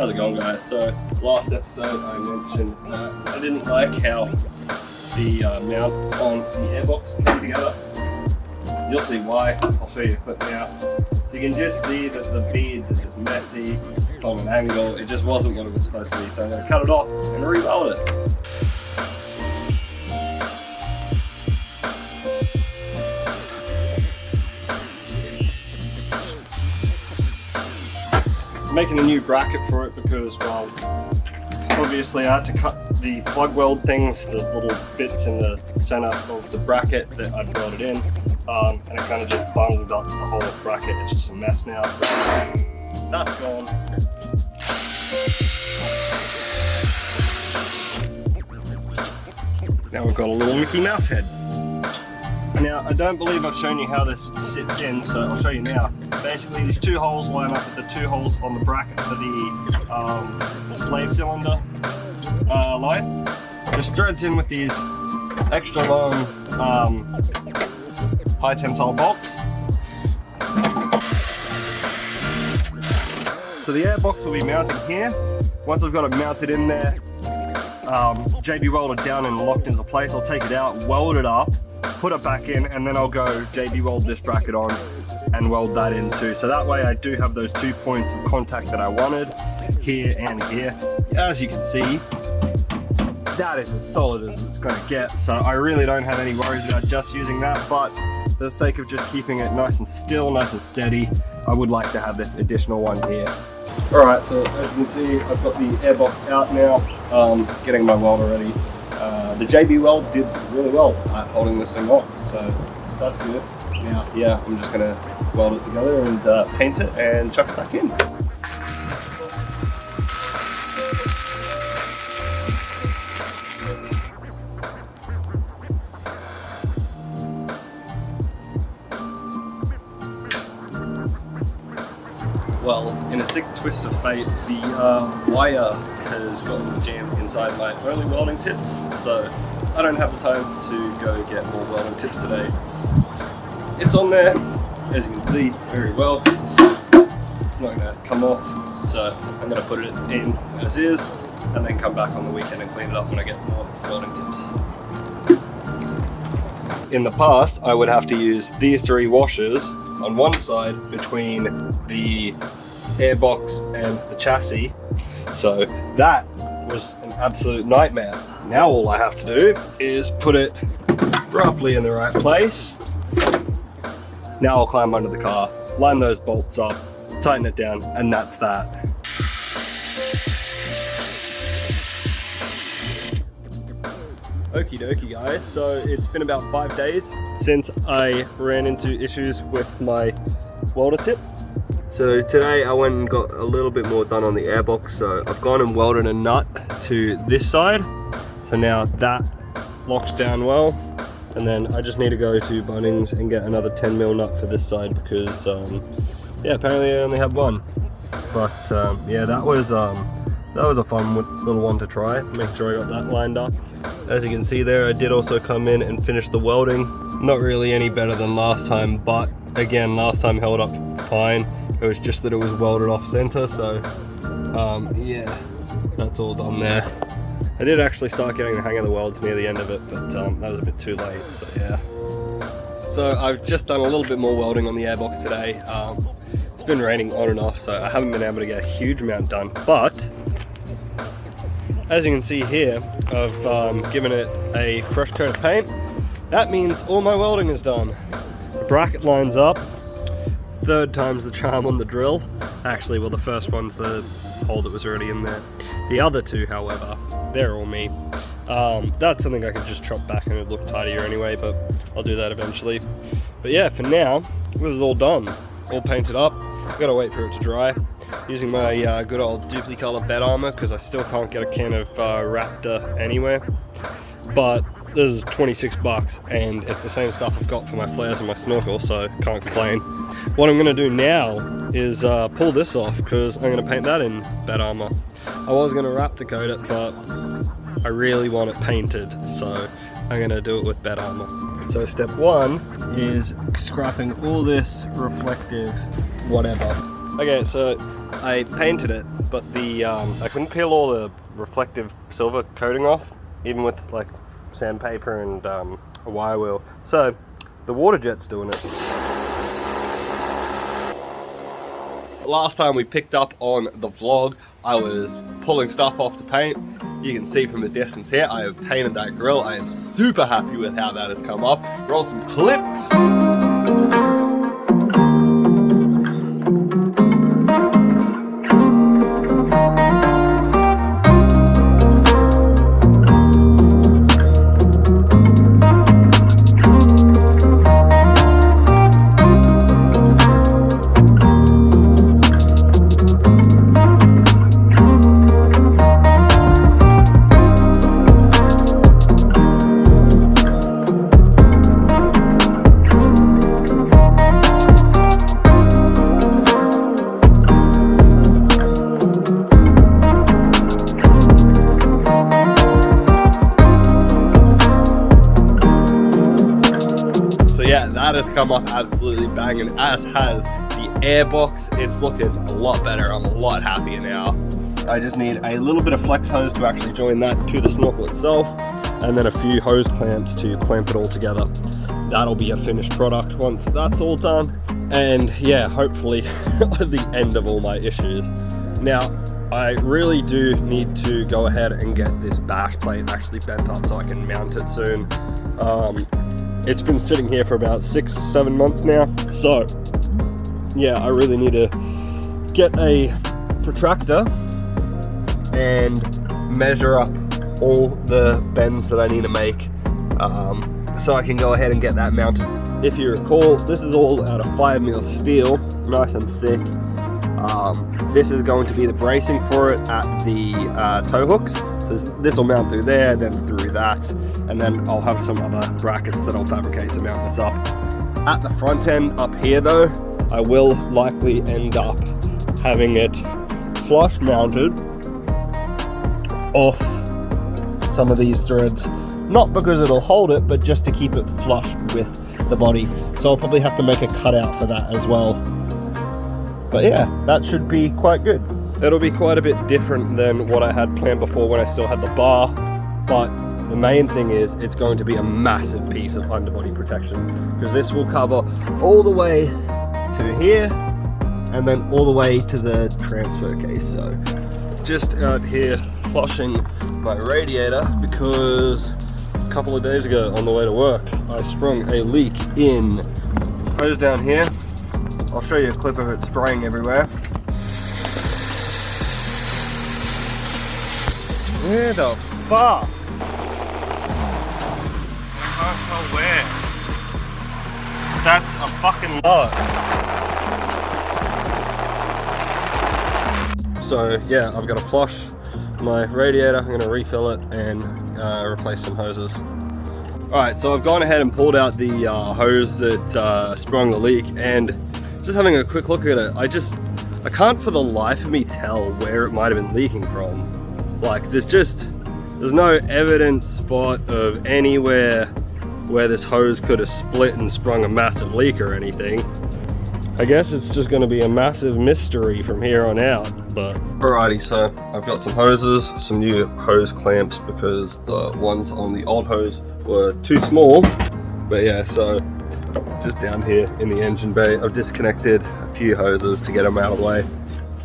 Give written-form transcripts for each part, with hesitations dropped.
How's it going, guys? So last episode I mentioned that I didn't like how the mount on the AIRBOX came together. You'll see why. I'll show you a clip now. So you can just see that the beads are just messy, it's on an angle. It just wasn't what it was supposed to be. So I'm going to cut it off and re-weld it. Making a new bracket for it because, well, obviously I had to cut the plug weld things, the little bits in the center of the bracket that I'd welded in, and it kind of just bungled up the whole bracket. It's just a mess now, so that's gone. Now we've got a little Mickey Mouse head. Now, I don't believe I've shown you how this sits in, so I'll show you now. Basically, these two holes line up with the two holes on the bracket for the slave cylinder line. Just threads in with these extra long high tensile bolts. So the AIRBOX will be mounting here. Once I've got it mounted in there, JB welded down and locked into place, I'll take it out, weld it up, put it back in, and then I'll go JB weld this bracket on and weld that in too. So that way I do have those 2 points of contact that I wanted, here and here. As you can see, that is as solid as it's going to get. So I really don't have any worries about just using that, but for the sake of just keeping it nice and still, nice and steady, I would like to have this additional one here. Alright, so as you can see, I've got the AIRBOX out now, getting my welder ready. The JB weld did really well at holding this thing on, so that's good. Now, yeah, I'm just going to weld it together and paint it and chuck it back in. Well, in a sick twist of fate, the wire has gotten jammed inside my only welding tip, so I don't have the time to go get more welding tips today. It's on there, as you can see very well. It's not going to come off, so I'm going to put it in as is, and then come back on the weekend and clean it up when I get more welding tips. In the past, I would have to use these 3 washers on one side between the AIRBOX and the chassis, so that was an absolute nightmare. Now all I have to do is put it roughly in the right place. Now I'll climb under the car, line those bolts up, tighten it down, and that's that. Okie dokie, guys, so it's been about 5 days since I ran into issues with my welder tip. So today I went and got a little bit more done on the AIRBOX, so I've gone and welded a nut to this side. So now that locks down well, and then I just need to go to Bunnings and get another 10mm nut for this side because yeah, apparently I only have one. But yeah, that was a fun little one to try, make sure I got that lined up. As you can see there, I did also come in and finish the welding. Not really any better than last time, but again, last time held up fine. It was just that it was welded off center, so yeah, that's all done there. I did actually start getting the hang of the welds near the end of it, but that was a bit too late, so yeah. So I've just done a little bit more welding on the AIRBOX today. It's been raining on and off, so I haven't been able to get a huge amount done, but as you can see here, I've given it a fresh coat of paint. That means all my welding is done. The bracket lines up, 3rd time's the charm on the drill. Actually, well, the first one's the hole that was already in there. The other 2, however, they're all me. That's something I could just chop back and it would look tidier anyway, but I'll do that eventually. But yeah, for now, this is all done, all painted up. I've got to wait for it to dry. Using my good old Duplicolor bed armor because I still can't get a can of Raptor anywhere. But this is 26 bucks and it's the same stuff I've got for my flares and my snorkel, so can't complain. What I'm going to do now is pull this off because I'm going to paint that in bed armor. I was going to Raptor coat it, but I really want it painted, so I'm going to do it with bed armor. So step 1 is scrapping all this reflective whatever Okay, so I painted it, but the I couldn't peel all the reflective silver coating off, even with like sandpaper and a wire wheel. So the water jet's doing it. Last time we picked up on the vlog, I was pulling stuff off to paint. You can see from the distance here, I have painted that grill. I am super happy with how that has come up. Roll some clips. Yeah, that has come up absolutely banging, as has the AIRBOX. It's looking a lot better. I'm a lot happier now. I just need a little bit of flex hose to actually join that to the snorkel itself, and then a few hose clamps to clamp it all together. That'll be a finished product once that's all done, and yeah, hopefully the end of all my issues. Now, I really do need to go ahead and get this back plate actually bent up so I can mount it soon. It's been sitting here for about 6-7 months now, so yeah, I really need to get a protractor and measure up all the bends that I need to make so I can go ahead and get that mounted. If you recall, this is all out of 5mm steel, nice and thick. This is going to be the bracing for it at the tow hooks. So this will mount through there, then through that, and then I'll have some other brackets that I'll fabricate to mount this up. At the front end up here though, I will likely end up having it flush mounted off some of these threads. Not because it'll hold it, but just to keep it flush with the body. So I'll probably have to make a cutout for that as well. But yeah, that should be quite good. It'll be quite a bit different than what I had planned before when I still had the bar, but the main thing is it's going to be a massive piece of underbody protection, because this will cover all the way to here and then all the way to the transfer case. So just out here flushing my radiator because a couple of days ago on the way to work I sprung a leak in hose down here. I'll show you a clip of it spraying everywhere. Where the fuck? I can't tell where. That's a fucking lot. So yeah, I've got to flush my radiator. I'm going to refill it and replace some hoses. Alright, so I've gone ahead and pulled out the hose that sprung the leak, and just having a quick look at it, I can't for the life of me tell where it might have been leaking from. Like, there's no evident spot of anywhere where this hose could have split and sprung a massive leak or anything. I guess it's just going to be a massive mystery from here on out. But alrighty, so I've got some hoses, some new hose clamps because the ones on the old hose were too small. But yeah, so just down here in the engine bay, I've disconnected a few hoses to get them out of the way,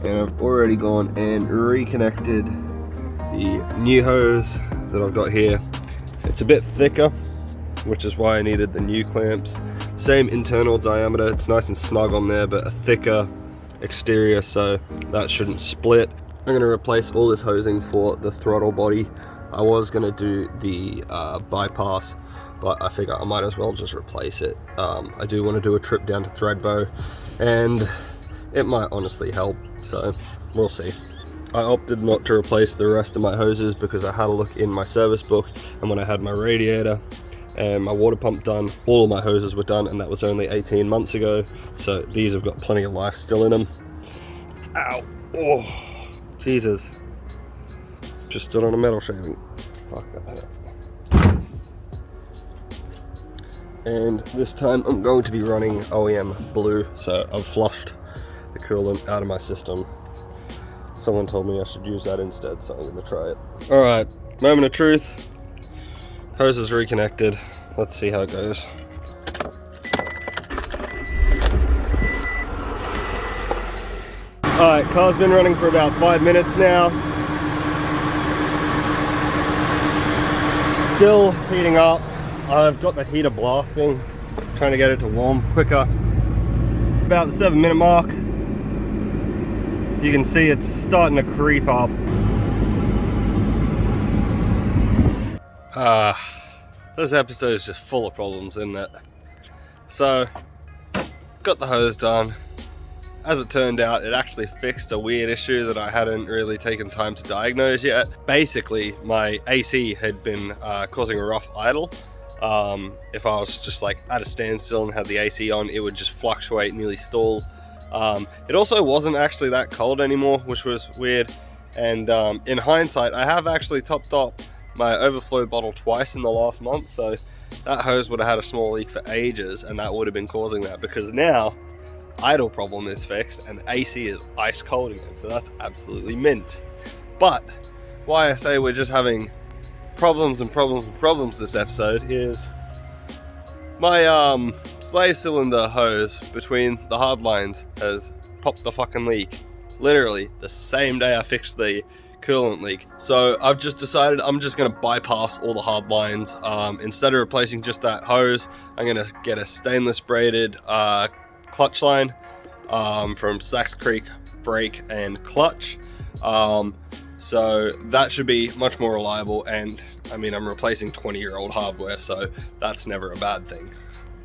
and I've already gone and reconnected the new hose that I've got here. It's a bit thicker, which is why I needed the new clamps. Same internal diameter, it's nice and snug on there, but a thicker exterior, so that shouldn't split. I'm going to replace all this hosing for the throttle body. I was going to do the bypass, but I figure I might as well just replace it. I do want to do a trip down to Threadbow, and it might honestly help, so we'll see. I opted not to replace the rest of my hoses because I had a look in my service book, and when I had my radiator and my water pump done, all of my hoses were done, and that was only 18 months ago, so these have got plenty of life still in them. Ow! Oh, Jesus. Just stood on a metal shaving. Fuck that. And this time I'm going to be running OEM blue, so I've flushed the coolant out of my system. Someone told me I should use that instead, so I'm going to try it. All right, moment of truth. Hose is reconnected. Let's see how it goes. All right, car's been running for about 5 minutes now. Still heating up. I've got the heater blasting, trying to get it to warm quicker. About the 7-minute mark. You can see it's starting to creep up. This episode is just full of problems, isn't it? So, got the hose done. As it turned out, it actually fixed a weird issue that I hadn't really taken time to diagnose yet. Basically, my AC had been causing a rough idle. If I was just like at a standstill and had the AC on, it would just fluctuate, nearly stall. It also wasn't actually that cold anymore, which was weird. And in hindsight, I have actually topped up my overflow bottle twice in the last month, so that hose would have had a small leak for ages, and that would have been causing that, because now idle problem is fixed and AC is ice cold again, so that's absolutely mint. But why I say we're just having problems and problems and problems this episode is my slave cylinder hose between the hard lines has popped the fucking leak literally the same day I fixed the coolant leak. So I've just decided I'm just going to bypass all the hard lines. Instead of replacing just that hose, I'm going to get a stainless braided clutch line from Sachs Creek brake and clutch. So that should be much more reliable, and I mean, I'm replacing 20-year-old hardware, so that's never a bad thing.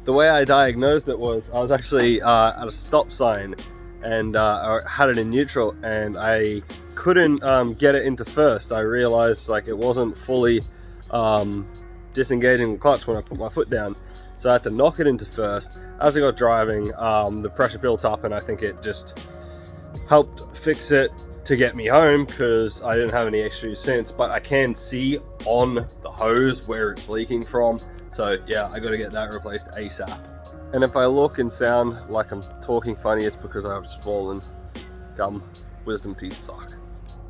The way I diagnosed it was I was actually at a stop sign, and I had it in neutral, and I couldn't get it into first. I realized like it wasn't fully disengaging the clutch when I put my foot down, so I had to knock it into first. As I got driving, the pressure built up, and I think it just helped fix it to get me home, because I didn't have any issues since. But I can see on the hose where it's leaking from, so yeah, I got to get that replaced ASAP. And if I look and sound like I'm talking funny, it's because I have swollen gum. Wisdom teeth suck.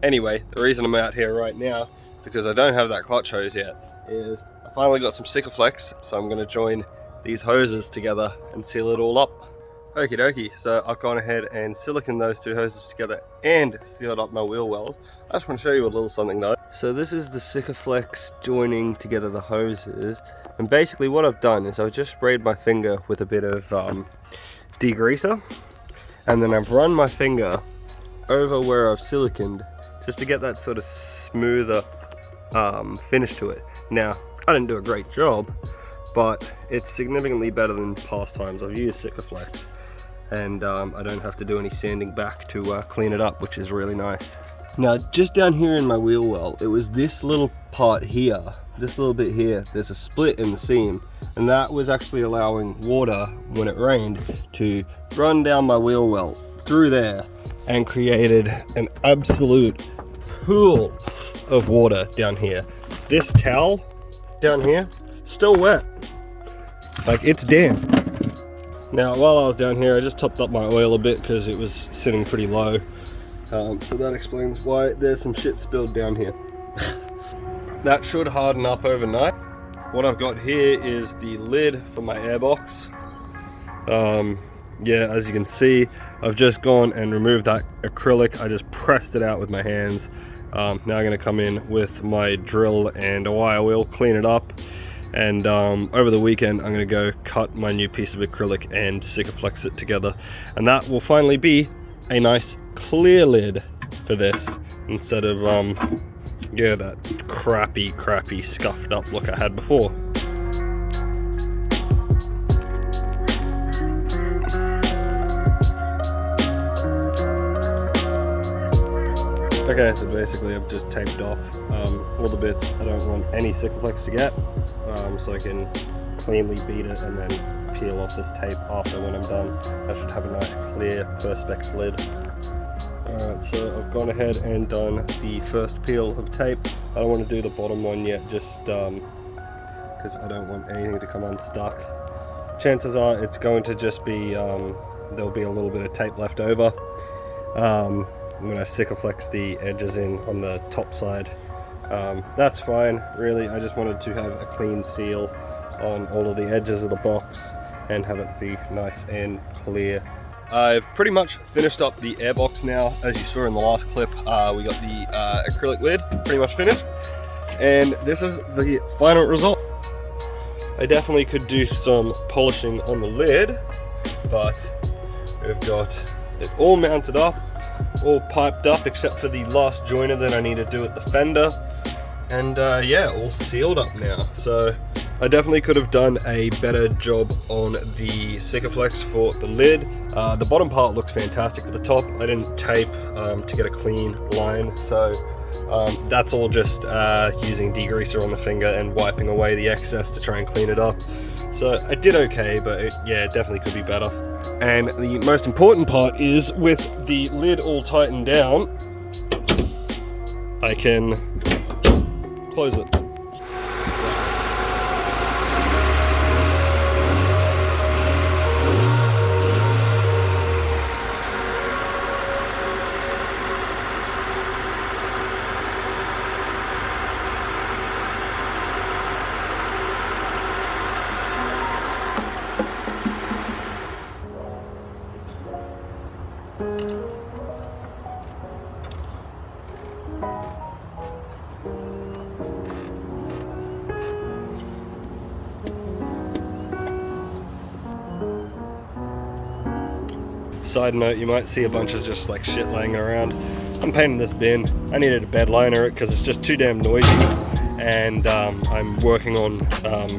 Anyway, the reason I'm out here right now, because I don't have that clutch hose yet, is I finally got some Sikaflex, so I'm going to join these hoses together and seal it all up. Okie dokie, so I've gone ahead and siliconed those two hoses together and sealed up my wheel wells. I just want to show you a little something though. So this is the Sikaflex joining together the hoses, and basically what I've done is I've just sprayed my finger with a bit of degreaser, and then I've run my finger over where I've siliconed just to get that sort of smoother finish to it. Now, I didn't do a great job, but it's significantly better than past times I've used Sikaflex. And I don't have to do any sanding back to clean it up, which is really nice. Now, just down here in my wheel well, it was this little part here, this little bit here, there's a split in the seam, and that was actually allowing water, when it rained, to run down my wheel well through there, and created an absolute pool of water down here. This towel down here, still wet, like it's damp. Now, while I was down here, I just topped up my oil a bit because it was sitting pretty low. So that explains why there's some shit spilled down here. That should harden up overnight. What I've got here is the lid for my AIRBOX. Yeah, as you can see, I've just gone and removed that acrylic. I just pressed it out with my hands. Now I'm going to come in with my drill and a wire wheel, clean it up. And over the weekend, I'm going to go cut my new piece of acrylic and Sikaflex it together. And that will finally be a nice clear lid for this, instead of, yeah, that crappy, scuffed up look I had before. Okay, so basically I've just taped off all the bits I don't want any Sikaflex to get, so I can cleanly beat it and then peel off this tape after when I'm done. I should have a nice clear Perspex lid. Alright, so I've gone ahead and done the first peel of tape. I don't want to do the bottom one yet, just because I don't want anything to come unstuck. Chances are it's going to just be there'll be a little bit of tape left over. I'm gonna Sikaflex the edges in on the top side. That's fine, really. I just wanted to have a clean seal on all of the edges of the box and have it be nice and clear. I've pretty much finished up the AIRBOX now. As you saw in the last clip, we got the acrylic lid pretty much finished. And this is the final result. I definitely could do some polishing on the lid, but we've got it all mounted up, all piped up except for the last joiner that I need to do at the fender. And yeah, all sealed up now. So I definitely could have done a better job on the Sikaflex for the lid. The bottom part looks fantastic, but the top I didn't tape to get a clean line. So that's all just using degreaser on the finger and wiping away the excess to try and clean it up. So I did okay, but it definitely could be better. And the most important part is with the lid all tightened down, I can close it. Side note, you might see a bunch of just like shit laying around. I'm painting this bin. I needed a bed liner it because it's just too damn noisy, and I'm working on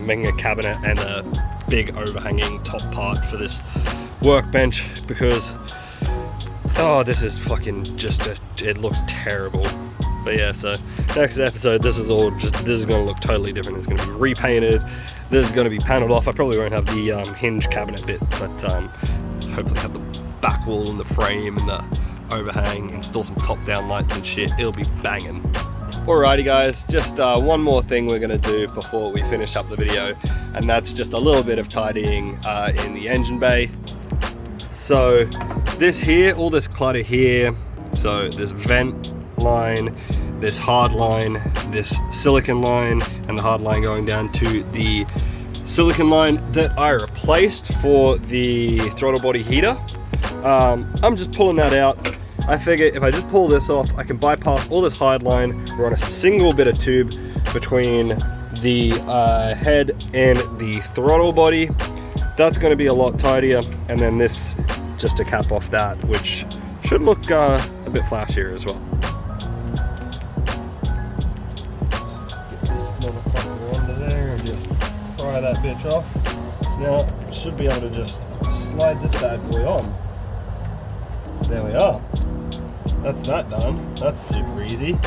making a cabinet and a big overhanging top part for this workbench because this is fucking just it looks terrible. But yeah, so next episode, this is gonna look totally different. It's gonna be repainted. This is gonna be paneled off. I probably won't have the hinge cabinet bit, but hopefully have the back wall and the frame and the overhang, install some top down lights and shit. It'll be banging. Alrighty guys, just one more thing we're gonna do before we finish up the video, and that's just a little bit of tidying in the engine bay. So this here, all this clutter here, so this vent line, this hard line, this silicon line, and the hard line going down to the silicon line that I replaced for the throttle body heater. I'm just pulling that out. I figure if I just pull this off, I can bypass all this hard line, run a single bit of tube between the head and the throttle body. That's going to be a lot tidier, and then this just to cap off that, which should look a bit flashier as well. Get this motherfucker under there and just pry that bitch off. Now I should be able to just slide this bad boy on. There we are. That's that done. That's super easy.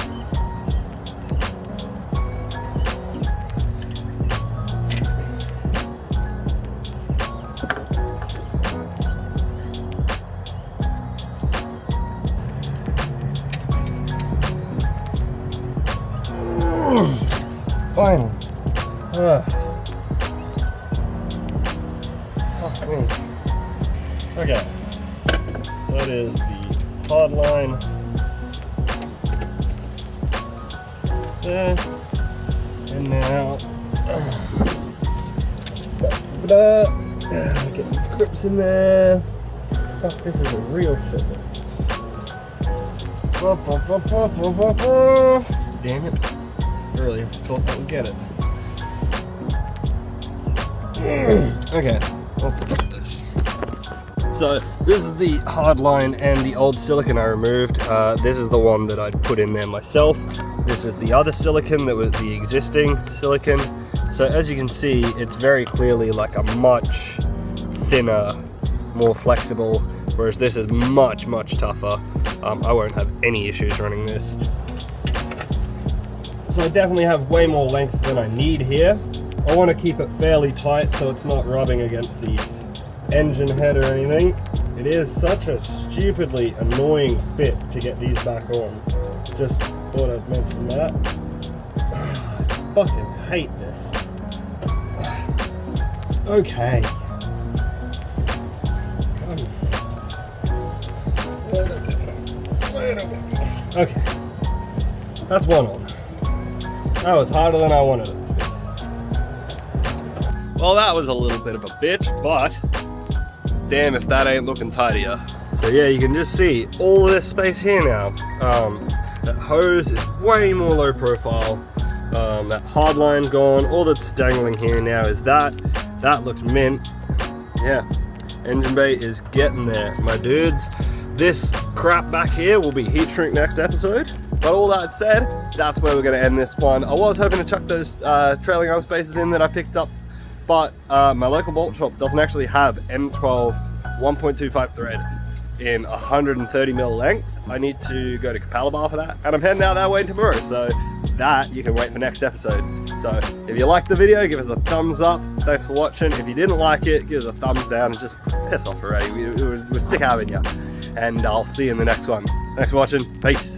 Finally. Okay. That is the hard line there, and now get these grips in there. Fuck, this is a real shit. Damn it! Really thought that would get it. Okay, let's stop this. So this is the hard line and the old silicon I removed. This is the one that I'd put in there myself. This is the other silicon that was the existing silicon. So as you can see, it's very clearly like a much thinner, more flexible, whereas this is much, much tougher. I won't have any issues running this. So I definitely have way more length than I need here. I want to keep it fairly tight so it's not rubbing against the engine head or anything. It is such a stupidly annoying fit to get these back on. Just thought I'd mention that. I fucking hate this. Okay. Okay, that's one on. That was harder than I wanted it to be. Well, that was a little bit of a bitch, but damn if that ain't looking tidier. So yeah, you can just see all this space here now. That hose is way more low profile. That hard line's gone. All that's dangling here now is that. That looks mint. Yeah, engine bay is getting there, my dudes. This crap back here will be heat shrink next episode. But all that said, that's where we're going to end this one. I was hoping to chuck those trailing arm spacers in that I picked up, but my local bolt shop doesn't actually have M12 1.25 thread in 130mm length. I need to go to Capalaba for that, and I'm heading out that way tomorrow, so that you can wait for next episode. So if you liked the video, give us a thumbs up. Thanks for watching. If you didn't like it, give us a thumbs down and just piss off already. We're sick having you, and I'll see you in the next one. Thanks for watching. Peace.